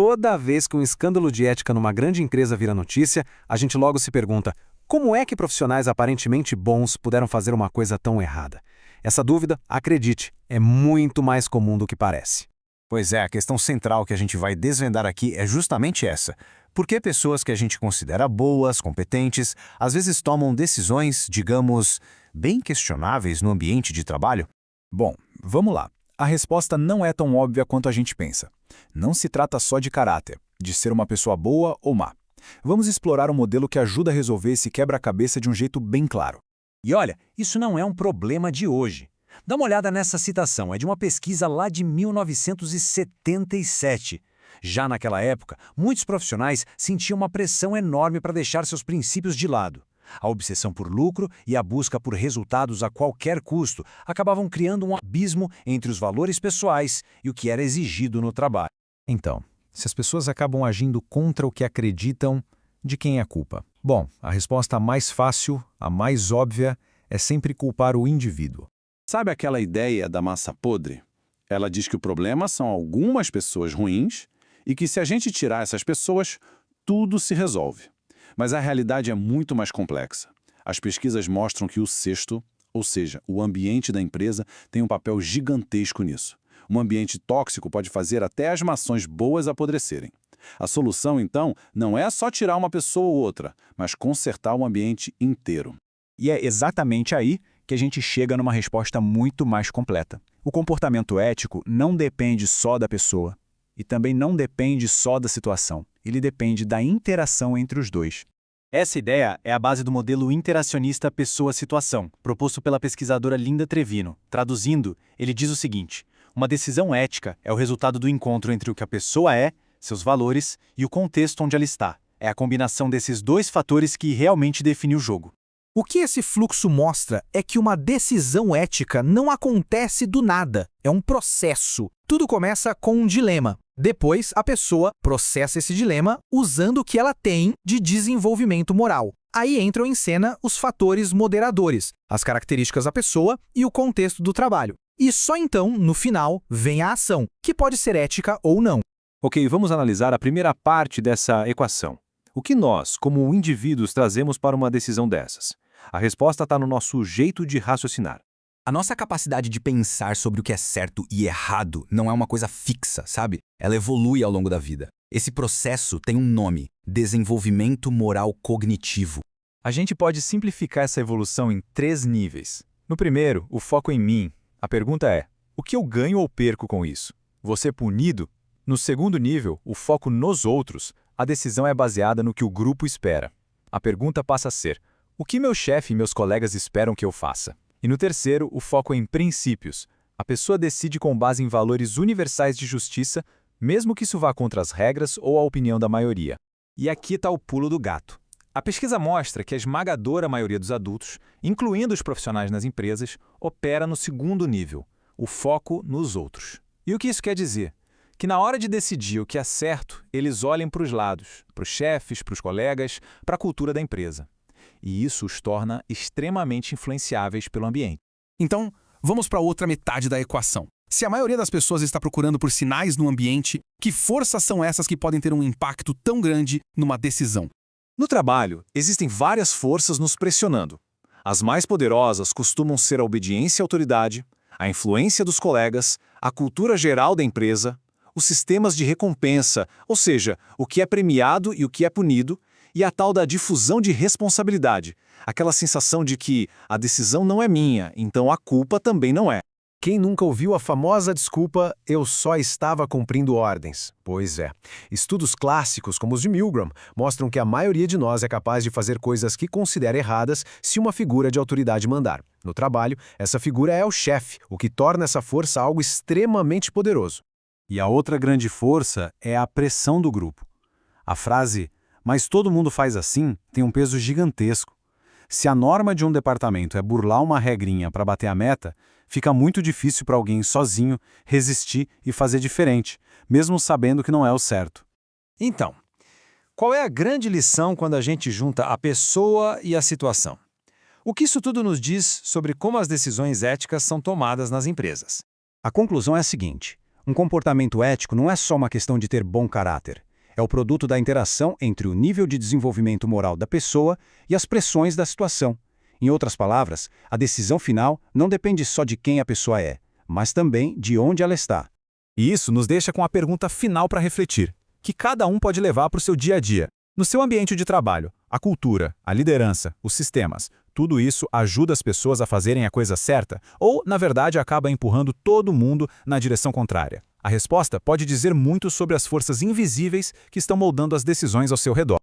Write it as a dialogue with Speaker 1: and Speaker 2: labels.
Speaker 1: Toda vez que um escândalo de ética numa grande empresa vira notícia, a gente logo se pergunta: como é que profissionais aparentemente bons puderam fazer uma coisa tão errada? Essa dúvida, acredite, é muito mais comum do que parece.
Speaker 2: Pois é, a questão central que a gente vai desvendar aqui é justamente essa. Por que pessoas que a gente considera boas, competentes, às vezes tomam decisões, digamos, bem questionáveis no ambiente de trabalho?
Speaker 3: Bom, vamos lá. A resposta não é tão óbvia quanto a gente pensa. Não se trata só de caráter, de ser uma pessoa boa ou má. Vamos explorar um modelo que ajuda a resolver esse quebra-cabeça de um jeito bem claro.
Speaker 4: E olha, isso não é um problema de hoje. Dá uma olhada nessa citação, é de uma pesquisa lá de 1977. Já naquela época, muitos profissionais sentiam uma pressão enorme para deixar seus princípios de lado. A obsessão por lucro e a busca por resultados a qualquer custo acabavam criando um abismo entre os valores pessoais e o que era exigido no trabalho.
Speaker 3: Então, se as pessoas acabam agindo contra o que acreditam, de quem é a culpa? Bom, a resposta mais fácil, a mais óbvia, é sempre culpar o indivíduo.
Speaker 5: Sabe aquela ideia da massa podre? Ela diz que o problema são algumas pessoas ruins e que se a gente tirar essas pessoas, tudo se resolve. Mas a realidade é muito mais complexa. As pesquisas mostram que o cesto, ou seja, o ambiente da empresa, tem um papel gigantesco nisso. Um ambiente tóxico pode fazer até as maçãs boas apodrecerem. A solução, então, não é só tirar uma pessoa ou outra, mas consertar o ambiente inteiro.
Speaker 3: E é exatamente aí que a gente chega numa resposta muito mais completa. O comportamento ético não depende só da pessoa e também não depende só da situação. Ele depende da interação entre os dois.
Speaker 6: Essa ideia é a base do modelo interacionista pessoa-situação, proposto pela pesquisadora Linda Trevino. Traduzindo, ele diz o seguinte: uma decisão ética é o resultado do encontro entre o que a pessoa é, seus valores e o contexto onde ela está. É a combinação desses dois fatores que realmente define o jogo.
Speaker 7: O que esse fluxo mostra é que uma decisão ética não acontece do nada, é um processo. Tudo começa com um dilema. Depois, a pessoa processa esse dilema usando o que ela tem de desenvolvimento moral. Aí entram em cena os fatores moderadores, as características da pessoa e o contexto do trabalho. E só então, no final, vem a ação, que pode ser ética ou não.
Speaker 8: Ok, vamos analisar a primeira parte dessa equação. O que nós, como indivíduos, trazemos para uma decisão dessas? A resposta está no nosso jeito de raciocinar.
Speaker 9: A nossa capacidade de pensar sobre o que é certo e errado não é uma coisa fixa, sabe? Ela evolui ao longo da vida. Esse processo tem um nome: desenvolvimento moral cognitivo.
Speaker 3: A gente pode simplificar essa evolução em 3 níveis. No primeiro, o foco em mim. A pergunta é: o que eu ganho ou perco com isso? Vou ser punido? No segundo nível, o foco nos outros. A decisão é baseada no que o grupo espera. A pergunta passa a ser: o que meu chefe e meus colegas esperam que eu faça? E no terceiro, o foco é em princípios. A pessoa decide com base em valores universais de justiça, mesmo que isso vá contra as regras ou a opinião da maioria.
Speaker 4: E aqui está o pulo do gato. A pesquisa mostra que a esmagadora maioria dos adultos, incluindo os profissionais nas empresas, opera no segundo nível, o foco nos outros. E o que isso quer dizer? Que na hora de decidir o que é certo, eles olhem para os lados, para os chefes, para os colegas, para a cultura da empresa. E isso os torna extremamente influenciáveis pelo ambiente.
Speaker 7: Então, vamos para a outra metade da equação. Se a maioria das pessoas está procurando por sinais no ambiente, que forças são essas que podem ter um impacto tão grande numa decisão?
Speaker 2: No trabalho, existem várias forças nos pressionando. As mais poderosas costumam ser a obediência à autoridade, a influência dos colegas, a cultura geral da empresa, os sistemas de recompensa, ou seja, o que é premiado e o que é punido, e a tal da difusão de responsabilidade, aquela sensação de que a decisão não é minha, então a culpa também não é.
Speaker 1: Quem nunca ouviu a famosa desculpa "eu só estava cumprindo ordens"? Pois é. Estudos clássicos, como os de Milgram, mostram que a maioria de nós é capaz de fazer coisas que considera erradas se uma figura de autoridade mandar. No trabalho, essa figura é o chefe, o que torna essa força algo extremamente poderoso.
Speaker 8: E a outra grande força é a pressão do grupo. A frase "mas todo mundo faz assim" tem um peso gigantesco. Se a norma de um departamento é burlar uma regrinha para bater a meta, fica muito difícil para alguém sozinho resistir e fazer diferente, mesmo sabendo que não é o certo.
Speaker 4: Então, qual é a grande lição quando a gente junta a pessoa e a situação? O que isso tudo nos diz sobre como as decisões éticas são tomadas nas empresas?
Speaker 2: A conclusão é a seguinte:
Speaker 8: Um comportamento ético não é só uma questão de ter bom caráter. É o produto da interação entre o nível de desenvolvimento moral da pessoa e as pressões da situação. Em outras palavras, a decisão final não depende só de quem a pessoa é, mas também de onde ela está.
Speaker 3: E isso nos deixa com a pergunta final para refletir, que cada um pode levar para o seu dia a dia. No seu ambiente de trabalho, a cultura, a liderança, os sistemas, tudo isso ajuda as pessoas a fazerem a coisa certa ou, na verdade, acaba empurrando todo mundo na direção contrária? A resposta pode dizer muito sobre as forças invisíveis que estão moldando as decisões ao seu redor.